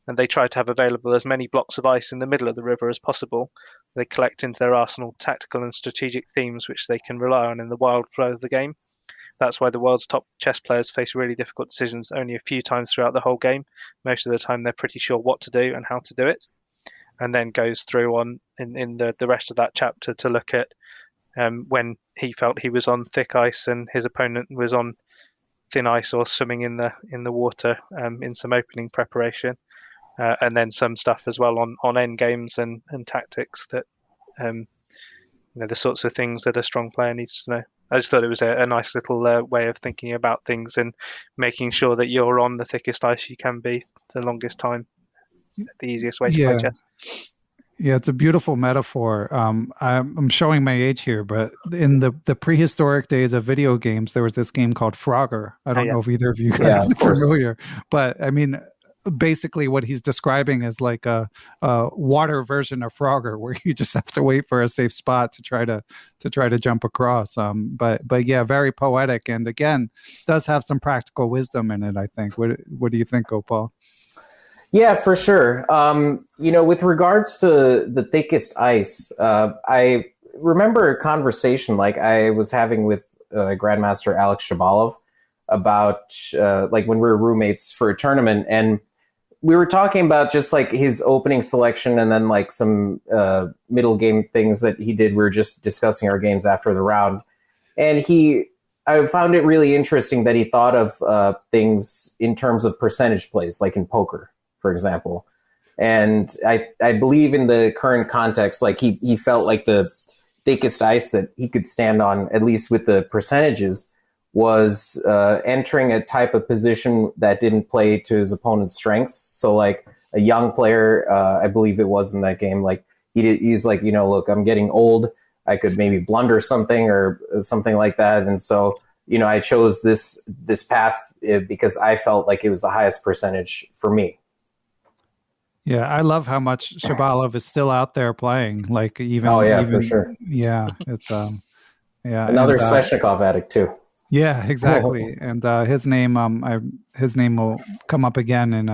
And they try to have available as many blocks of ice in the middle of the river as possible. They collect into their arsenal tactical and strategic themes which they can rely on in the wild flow of the game. That's why the world's top chess players face really difficult decisions only a few times throughout the whole game. Most of the time they're pretty sure what to do and how to do it. And then goes through on in the rest of that chapter to look at when he felt he was on thick ice and his opponent was on thin ice or swimming in the water in some opening preparation, and then some stuff as well on end games and tactics that the sorts of things that a strong player needs to know. I just thought it was a nice little way of thinking about things and making sure that you're on the thickest ice you can be the longest time. It's the easiest way to play chess. Yeah, it's a beautiful metaphor. I'm showing my age here, but in the prehistoric days of video games, there was this game called Frogger. I don't know if either of you guys are familiar, but I mean, basically what he's describing is like a water version of Frogger, where you just have to wait for a safe spot to try to jump across. But yeah, very poetic, and again, does have some practical wisdom in it, I think. What do you think, Gopal? Yeah, for sure. With regards to the thickest ice, I remember a conversation like I was having with Grandmaster Alex Shabalov about like when we were roommates for a tournament, and we were talking about just like his opening selection and then like some middle game things that he did. We were just discussing our games after the round, and I found it really interesting that he thought of things in terms of percentage plays, like in poker, for example. And I believe in the current context, like he felt like the thickest ice that he could stand on, at least with the percentages, was entering a type of position that didn't play to his opponent's strengths. So like a young player, I believe it was in that game, like he's like, look, I'm getting old. I could maybe blunder something or something like that. And so, I chose this path because I felt like it was the highest percentage for me. Yeah, I love how much Shabalov is still out there playing. Like even for sure. Yeah, it's another Sveshnikov addict too. Yeah, exactly. And his name will come up again in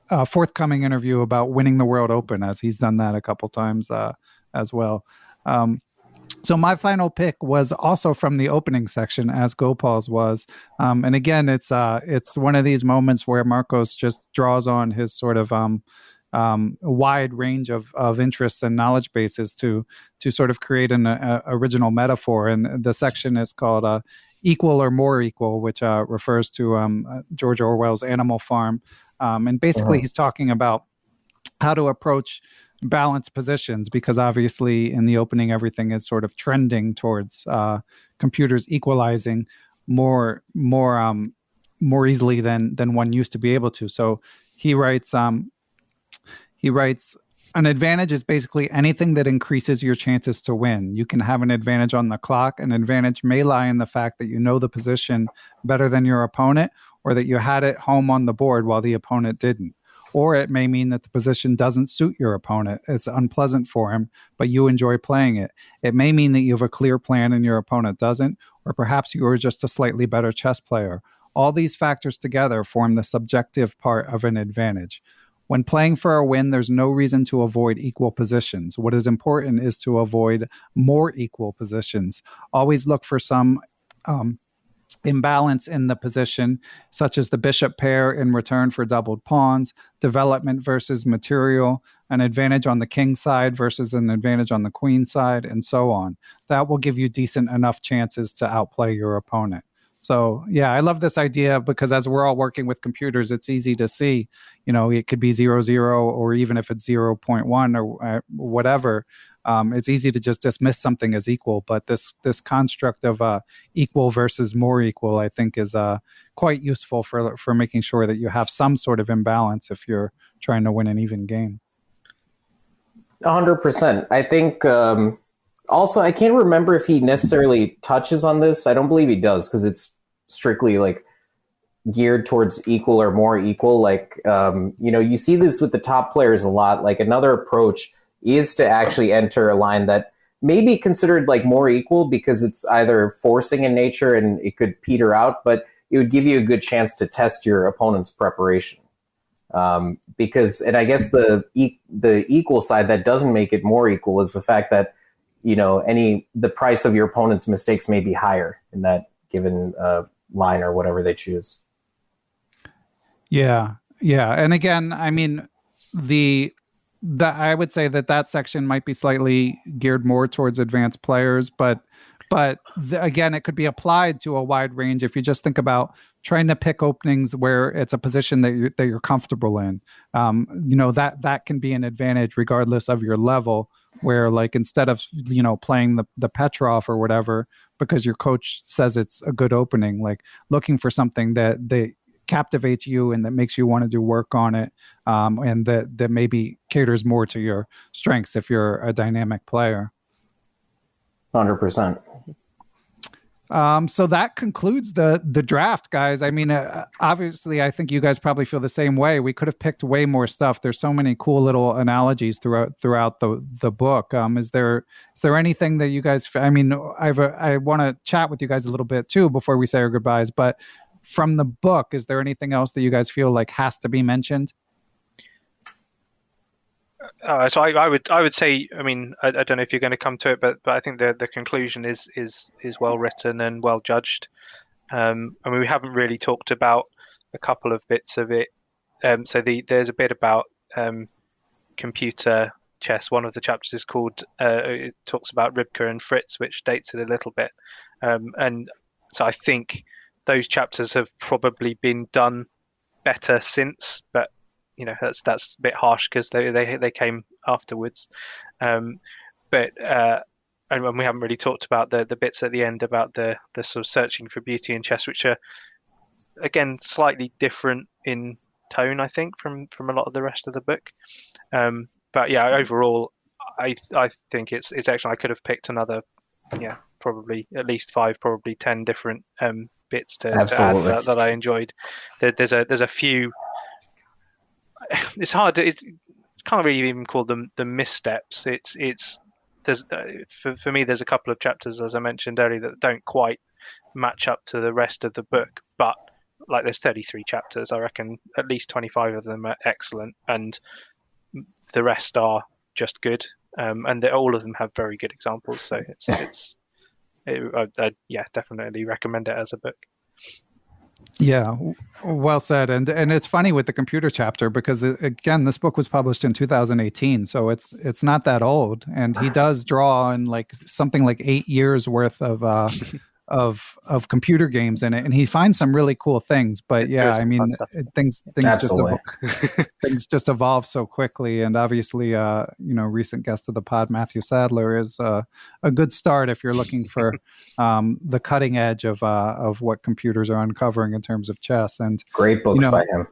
a forthcoming interview about winning the World Open, as he's done that a couple times as well. So my final pick was also from the opening section, as Gopal's was. And again, it's one of these moments where Markos just draws on his sort of wide range of interests and knowledge bases to sort of create an original metaphor. And the section is called Equal or More Equal, which refers to George Orwell's Animal Farm. And basically he's talking about how to approach balanced positions, because obviously in the opening everything is sort of trending towards computers equalizing more easily than one used to be able to. So he writes an advantage is basically anything that increases your chances to win. You can have an advantage on the clock. An advantage may lie in the fact that you know the position better than your opponent, or that you had it home on the board while the opponent didn't. Or it may mean that the position doesn't suit your opponent. It's unpleasant for him, but you enjoy playing it. It may mean that you have a clear plan and your opponent doesn't, or perhaps you are just a slightly better chess player. All these factors together form the subjective part of an advantage. When playing for a win, there's no reason to avoid equal positions. What is important is to avoid more equal positions. Always look for some imbalance in the position, such as the bishop pair in return for doubled pawns, development versus material, an advantage on the king side versus an advantage on the queen side, and so on. That will give you decent enough chances to outplay your opponent. So yeah, I love this idea because as we're all working with computers, it's easy to see, it could be 0-0, or even if it's 0.1 or whatever. It's easy to just dismiss something as equal, but this construct of equal versus more equal, I think, is quite useful for making sure that you have some sort of imbalance if you're trying to win an even game. 100%. I think also, I can't remember if he necessarily touches on this. I don't believe he does, because it's strictly like geared towards equal or more equal. Like, you see this with the top players a lot. Like another approach is to actually enter a line that may be considered like more equal because it's either forcing in nature and it could peter out, but it would give you a good chance to test your opponent's preparation. Because, and I guess the equal side that doesn't make it more equal is the fact that, the price of your opponent's mistakes may be higher in that given line or whatever they choose. Yeah. And again, I mean, I would say that section might be slightly geared more towards advanced players, but again, it could be applied to a wide range. If you just think about trying to pick openings where it's a position that you're comfortable in, that can be an advantage regardless of your level. Where like instead of playing the Petrov or whatever because your coach says it's a good opening, like looking for something that captivates you and that makes you want to do work on it, and that maybe caters more to your strengths if you're a dynamic player. 100%. So that concludes the draft, guys. I mean, obviously, I think you guys probably feel the same way. We could have picked way more stuff. There's so many cool little analogies throughout the book. Is there anything that you guys? I mean, I want to chat with you guys a little bit too before we say our goodbyes. But from the book, is there anything else that you guys feel like has to be mentioned? So I would say, I mean, I don't know if you're going to come to it, but I think the conclusion is well written and well judged. I mean, we haven't really talked about a couple of bits of it. So there's a bit about computer chess. One of the chapters is called, it talks about Ribka and Fritz, which dates it a little bit. And so I think those chapters have probably been done better since, but that's a bit harsh because they came afterwards. And we haven't really talked about the bits at the end about the sort of searching for beauty in chess, which are again slightly different in tone, I think, from a lot of the rest of the book. But yeah, overall, I think it's excellent. I could have picked another, probably at least 5, probably 10 different bits to add that I enjoyed. There's a few. It's hard. It can't really even call them the missteps. For me, there's a couple of chapters, as I mentioned earlier, that don't quite match up to the rest of the book. But like, there's 33 chapters. I reckon at least 25 of them are excellent, and the rest are just good. And all of them have very good examples. So I definitely recommend it as a book. Yeah, well said. And it's funny with the computer chapter because, again, this book was published in 2018, so it's not that old. And he does draw in like something like 8 years worth of computer games in it, and he finds some really cool things. But yeah, I mean, things just evolve so quickly. And obviously, recent guest of the pod, Matthew Sadler, is a good start if you're looking for the cutting edge of what computers are uncovering in terms of chess. And great books by him.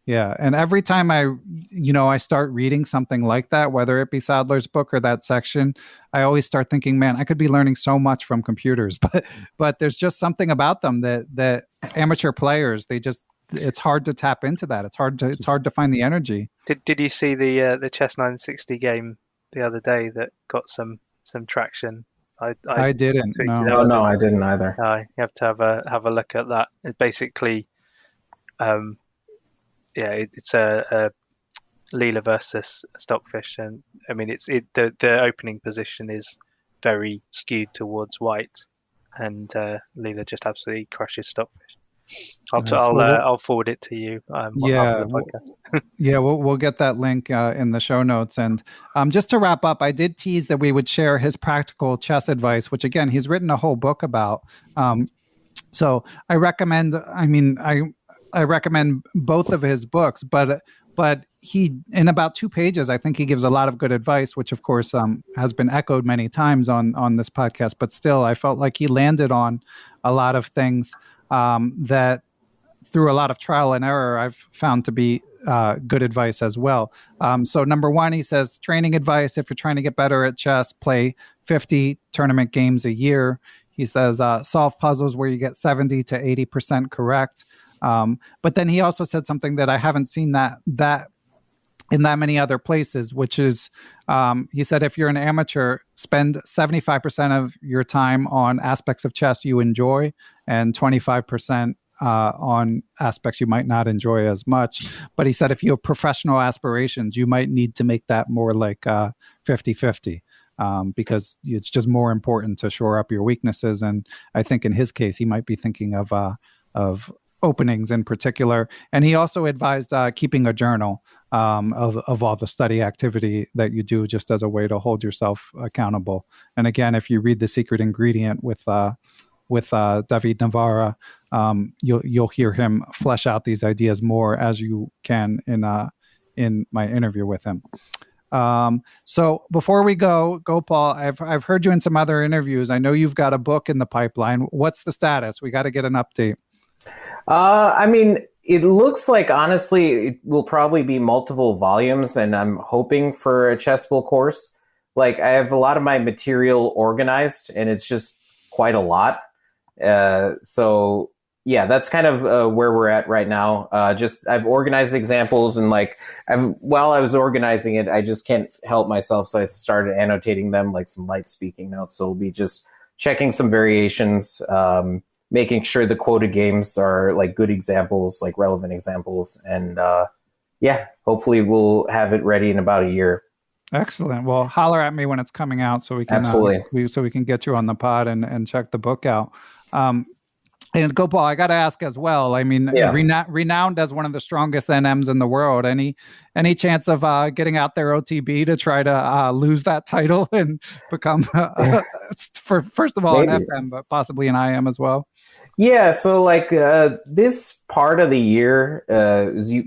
Yeah. And every time I start reading something like that, whether it be Sadler's book or that section, I always start thinking, man, I could be learning so much from computers, but there's just something about them that amateur players, it's hard to tap into that. It's hard to find the energy. Did you see the Chess 960 game the other day that got some traction? I didn't. No, I didn't either. You have to have a look at that. It basically, it's a Leela versus Stockfish, and I mean the opening position is very skewed towards white, and Leela just absolutely crushes Stockfish. I'll forward it to you. We'll get that link in the show notes. And just to wrap up, I did tease that we would share his practical chess advice, which again he's written a whole book about. So I recommend. I recommend both of his books, but he, in about 2 pages, I think he gives a lot of good advice, which of course has been echoed many times on this podcast. But still, I felt like he landed on a lot of things that, through a lot of trial and error, I've found to be good advice as well. So number 1, he says, training advice: if you're trying to get better at chess, play 50 tournament games a year. He says, solve puzzles where you get 70 to 80% correct. But then he also said something that I haven't seen that in that many other places, which is, he said, if you're an amateur, spend 75% of your time on aspects of chess you enjoy and 25% on aspects you might not enjoy as much. But he said, if you have professional aspirations, you might need to make that more like 50-50. Because it's just more important to shore up your weaknesses. And I think in his case, he might be thinking of openings in particular. And he also advised keeping a journal of all the study activity that you do, just as a way to hold yourself accountable. And again, if you read The Secret Ingredient with David Navara, you'll hear him flesh out these ideas more, as you can in my interview with him. So before we go, Gopal, I've heard you in some other interviews. I know you've got a book in the pipeline. What's the status? We got to get an update. I mean, it looks like, honestly, it will probably be multiple volumes, and I'm hoping for a chessable course. Like, I have a lot of my material organized, and it's just quite a lot. So yeah, that's kind of where we're at right now. Just I've organized examples, and like while I was organizing it, I just can't help myself, so I started annotating them, like some light speaking notes. So we'll be just checking some variations, making sure the quoted games are like good examples, like relevant examples, and yeah, hopefully we'll have it ready in about a year. Excellent. Well, holler at me when it's coming out so we can Absolutely. so we can get you on the pod and check the book out. And Gopal, I got to ask as well. I mean, Yeah. renowned as one of the strongest NMs in the world. Any chance of getting out there OTB to try to lose that title and become, first of all, Maybe. an FM, but possibly an IM as well? Yeah, so like this part of the year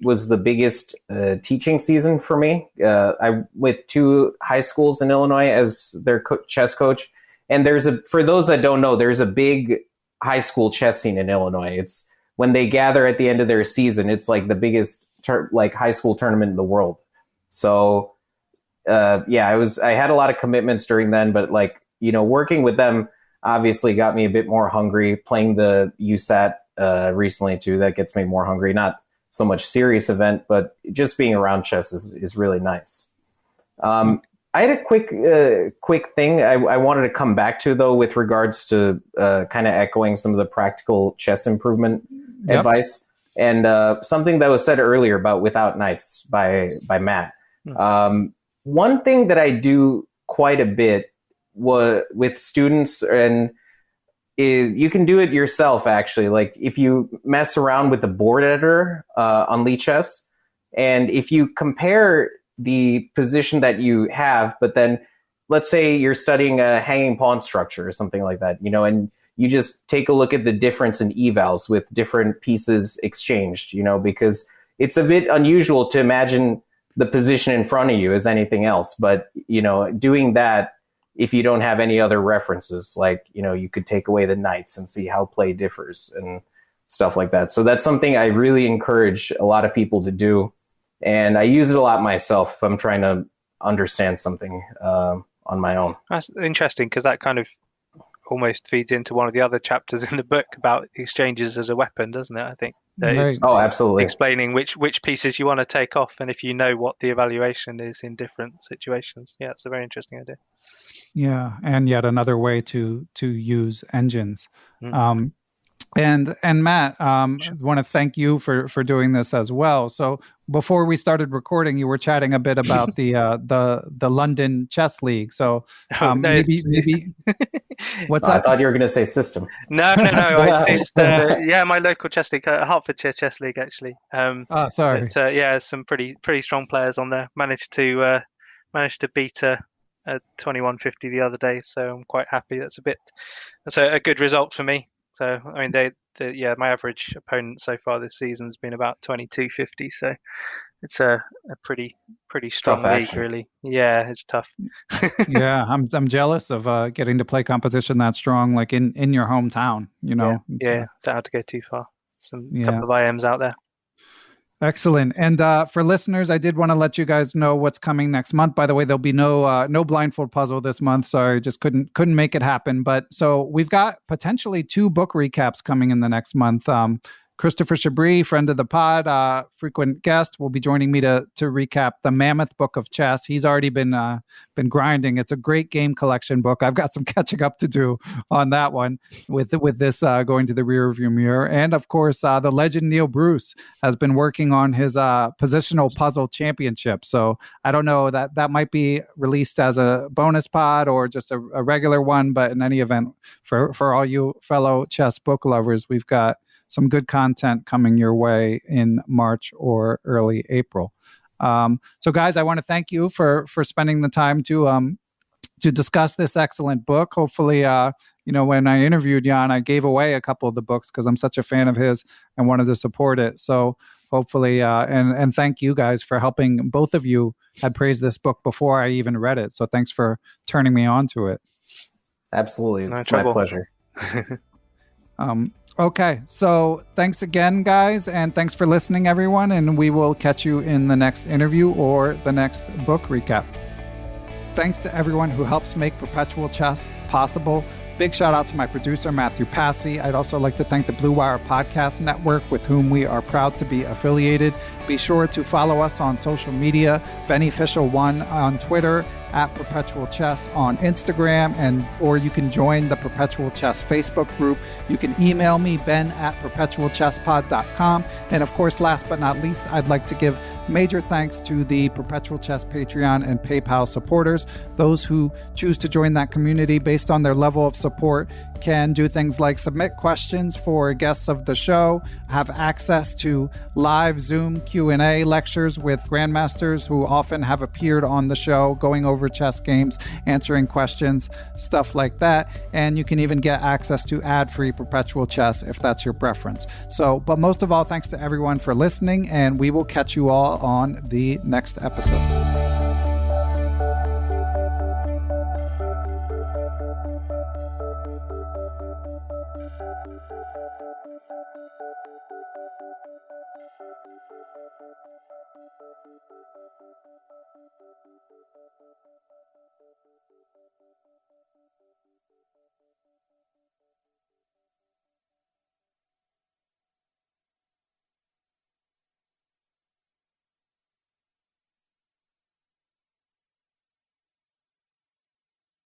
was the biggest teaching season for me. I with two high schools in Illinois as their chess coach, and for those that don't know, there's a big high school chess scene in Illinois. It's when they gather at the end of their season. It's like the biggest like high school tournament in the world. So yeah, I had a lot of commitments during then, but like working with them obviously got me a bit more hungry. Playing the USAT recently too, that gets me more hungry. Not so much serious event, but just being around chess is really nice. I had a quick thing I wanted to come back to though, with regards to kind of echoing some of the practical chess improvement advice, and something that was said earlier about Without Knights by Matt. One thing that I do quite a bit with students, and you can do it yourself actually. Like if you mess around with the board editor on Lichess, and if you compare the position that you have, but then let's say you're studying a hanging pawn structure or something like that, and you just take a look at the difference in evals with different pieces exchanged, because it's a bit unusual to imagine the position in front of you as anything else. But, doing that, if you don't have any other references, like, you could take away the knights and see how play differs and stuff like that. So that's something I really encourage a lot of people to do. And I use it a lot myself if I'm trying to understand something on my own. That's interesting, because that kind of almost feeds into one of the other chapters in the book about exchanges as a weapon, doesn't it? I think. Right. Oh, absolutely. Explaining which pieces you want to take off, and if you know what the evaluation is in different situations. Yeah, it's a very interesting idea. Yeah, and yet another way to use engines. And Matt, I want to thank you for doing this as well. So before we started recording, you were chatting a bit about the London Chess League. So maybe what's I that? thought you were going to say system. No. It's my local chess league, Hertfordshire Chess League, actually. Sorry. But, yeah, some pretty strong players on there. Managed to beat a 2150 the other day, so I'm quite happy. That's a good result for me. So I mean, my average opponent so far this season has been about 2250. So it's a pretty strong league, really. Yeah, it's tough. Yeah, I'm jealous of getting to play competition that strong, like in your hometown. Yeah, don't have to go too far. Couple of IMs out there. Excellent. And for listeners, I did want to let you guys know what's coming next month. By the way, there'll be no blindfold puzzle this month. Sorry, just couldn't make it happen. But so we've got potentially 2 book recaps coming in the next month. Chrisopher Chabris, friend of the pod, frequent guest, will be joining me to recap the Mammoth Book of Chess. He's already been grinding. It's a great game collection book. I've got some catching up to do on that one with this going to the rearview mirror. And of course, the legend Neal Bruce has been working on his positional puzzle championship. So I don't know, that might be released as a bonus pod or just a regular one. But in any event, for all you fellow chess book lovers, we've got some good content coming your way in March or early April. So guys, I want to thank you for spending the time to discuss this excellent book. Hopefully, when I interviewed Jan, I gave away a couple of the books because I'm such a fan of his and wanted to support it. So hopefully, and thank you guys for helping. Both of you had praised this book before I even read it. So thanks for turning me on to it. Absolutely. It's my pleasure. Okay, so thanks again, guys, and thanks for listening, everyone, and we will catch you in the next interview or the next book recap. Thanks to everyone who helps make Perpetual Chess possible. Big shout out to my producer, Matthew Passy. I'd also like to thank the Blue Wire Podcast Network, with whom we are proud to be affiliated. Be sure to follow us on social media, Beneficial1 on Twitter, at Perpetual Chess on Instagram, or you can join the Perpetual Chess Facebook group. You can email me, ben@perpetualchesspod.com. And of course, last but not least, I'd like to give major thanks to the Perpetual Chess Patreon and PayPal supporters. Those who choose to join that community based on their level of support can do things like submit questions for guests of the show, have access to live Zoom Q&A lectures with grandmasters who often have appeared on the show, going over chess games, answering questions, stuff like that. And you can even get access to ad-free Perpetual Chess if that's your preference. So, but most of all, thanks to everyone for listening, and we will catch you all on the next episode.